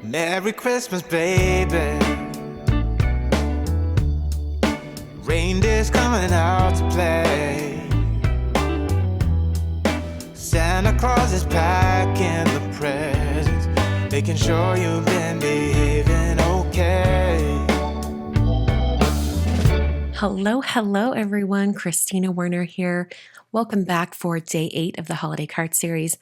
Merry Christmas, baby. Reindeer's coming out to play. Santa Claus is packing the presents, making sure you've been behaving okay. Hello, everyone. Christina Werner here. Welcome back for day 8 of the holiday card series.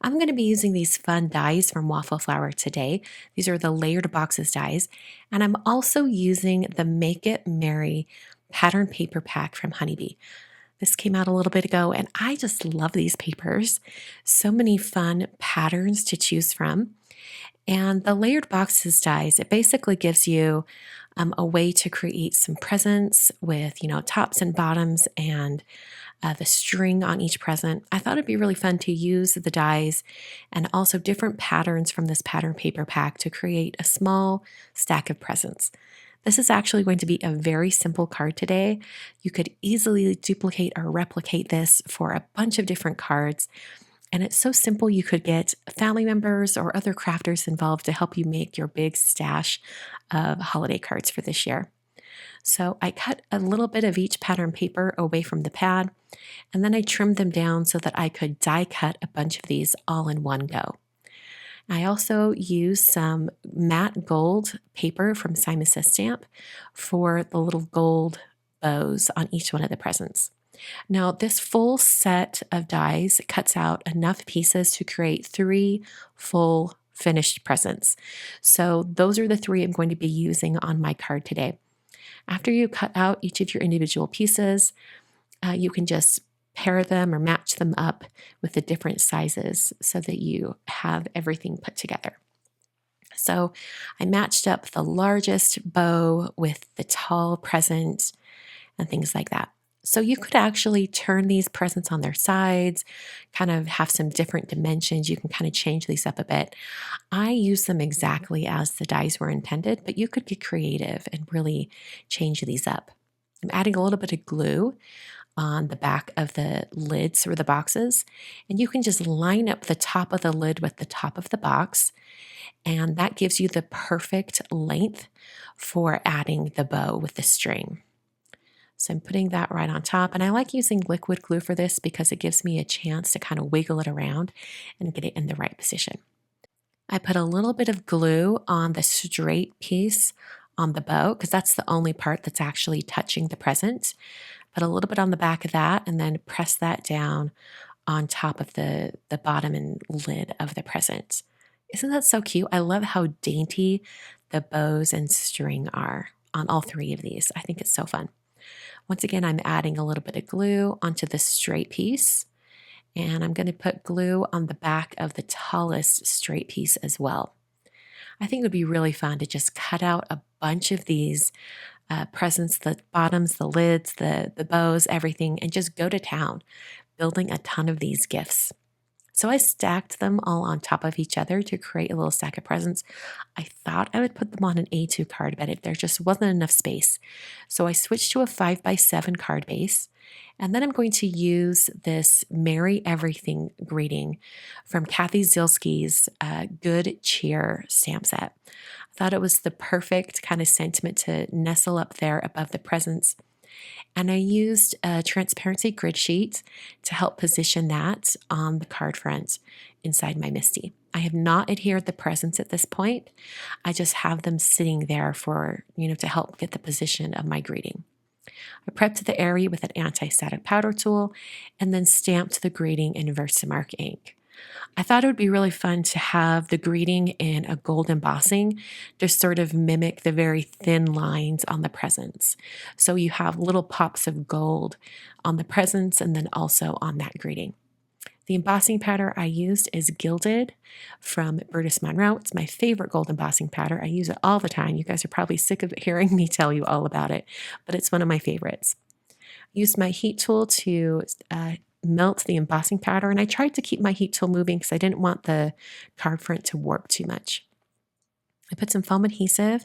I'm going to be using these fun dies from Waffle Flower today. These are the layered boxes dies. And I'm also using the Make It Merry pattern paper pack from Honeybee. This came out a little bit ago, and I just love these papers. So many fun patterns to choose from. And the layered boxes dies, it basically gives you a way to create some presents with, tops and bottoms and the string on each present. I thought it'd be really fun to use the dies and also different patterns from this pattern paper pack to create a small stack of presents. This is actually going to be a very simple card today. You could easily duplicate or replicate this for a bunch of different cards. And it's so simple, you could get family members or other crafters involved to help you make your big stash of holiday cards for this year. So I cut a little bit of each pattern paper away from the pad, and then I trimmed them down so that I could die cut a bunch of these all in one go. I also used some matte gold paper from Simon Says Stamp for the little gold bows on each one of the presents. Now, this full set of dies cuts out enough pieces to create 3 full finished presents. So those are the 3 I'm going to be using on my card today. After you cut out each of your individual pieces, you can just pair them or match them up with the different sizes so that you have everything put together. So I matched up the largest bow with the tall present and things like that. So you could actually turn these presents on their sides, kind of have some different dimensions. You can kind of change these up a bit. I use them exactly as the dies were intended, but you could get creative and really change these up. I'm adding a little bit of glue on the back of the lids or the boxes, and you can just line up the top of the lid with the top of the box, and that gives you the perfect length for adding the bow with the string. So I'm putting that right on top, and I like using liquid glue for this because it gives me a chance to kind of wiggle it around and get it in the right position. I put a little bit of glue on the straight piece on the bow because that's the only part that's actually touching the present. Put a little bit on the back of that and then press that down on top of the bottom and lid of the present. Isn't that so cute? I love how dainty the bows and string are on all 3 of these. I think it's so fun. Once again, I'm adding a little bit of glue onto the straight piece, and I'm going to put glue on the back of the tallest straight piece as well. I think it would be really fun to just cut out a bunch of these presents, the bottoms, the lids, the bows, everything, and just go to town building a ton of these gifts. So I stacked them all on top of each other to create a little stack of presents. I thought I would put them on an A2 card, but there just wasn't enough space. So I switched to a 5x7 card base, and then I'm going to use this Merry Everything greeting from Kathy Zielski's Good Cheer stamp set. I thought it was the perfect kind of sentiment to nestle up there above the presents. And I used a transparency grid sheet to help position that on the card front inside my MISTI. I have not adhered the presents at this point. I just have them sitting there for, to help get the position of my greeting. I prepped the area with an anti-static powder tool and then stamped the greeting in Versamark ink. I thought it would be really fun to have the greeting in a gold embossing to sort of mimic the very thin lines on the presents. So you have little pops of gold on the presents and then also on that greeting. The embossing powder I used is Gilded from Burtis Monroe. It's my favorite gold embossing powder. I use it all the time. You guys are probably sick of hearing me tell you all about it, but it's one of my favorites. I used my heat tool to melt the embossing powder, and I tried to keep my heat tool moving because I didn't want the card front to warp too much. I put some foam adhesive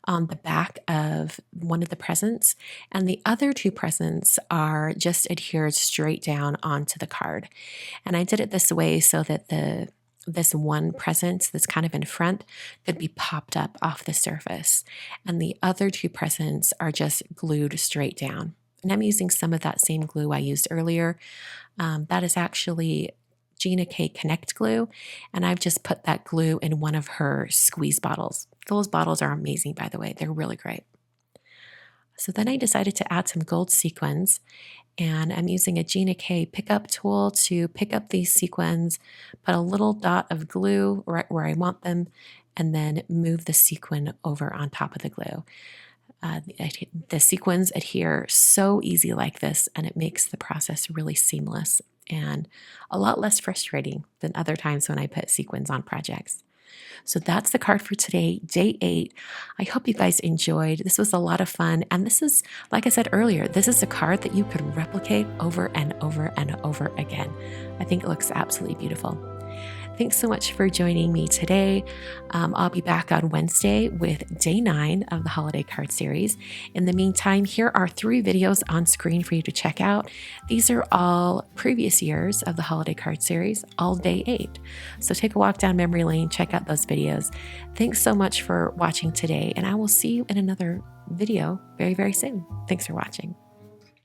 on the back of one of the presents, and the other 2 presents are just adhered straight down onto the card. And I did it this way so that the this one present that's kind of in front could be popped up off the surface. And the other two presents are just glued straight down. And I'm using some of that same glue I used earlier. That is actually Gina K Connect glue. And I've just put that glue in one of her squeeze bottles. Those bottles are amazing, by the way. They're really great. So then I decided to add some gold sequins, and I'm using a Gina K pickup tool to pick up these sequins, put a little dot of glue right where I want them, and then move the sequin over on top of the glue. The sequins adhere so easy like this, and it makes the process really seamless and a lot less frustrating than other times when I put sequins on projects. So that's the card for today, day 8. I hope you guys enjoyed. This was a lot of fun. And this is, like I said earlier, this is a card that you could replicate over and over and over again. I think it looks absolutely beautiful. Thanks so much for joining me today. I'll be back on Wednesday with day 9 of the holiday card series. In the meantime, here are 3 videos on screen for you to check out. These are all previous years of the holiday card series, all day 8. So take a walk down memory lane, check out those videos. Thanks so much for watching today, and I will see you in another video very, very soon. Thanks for watching.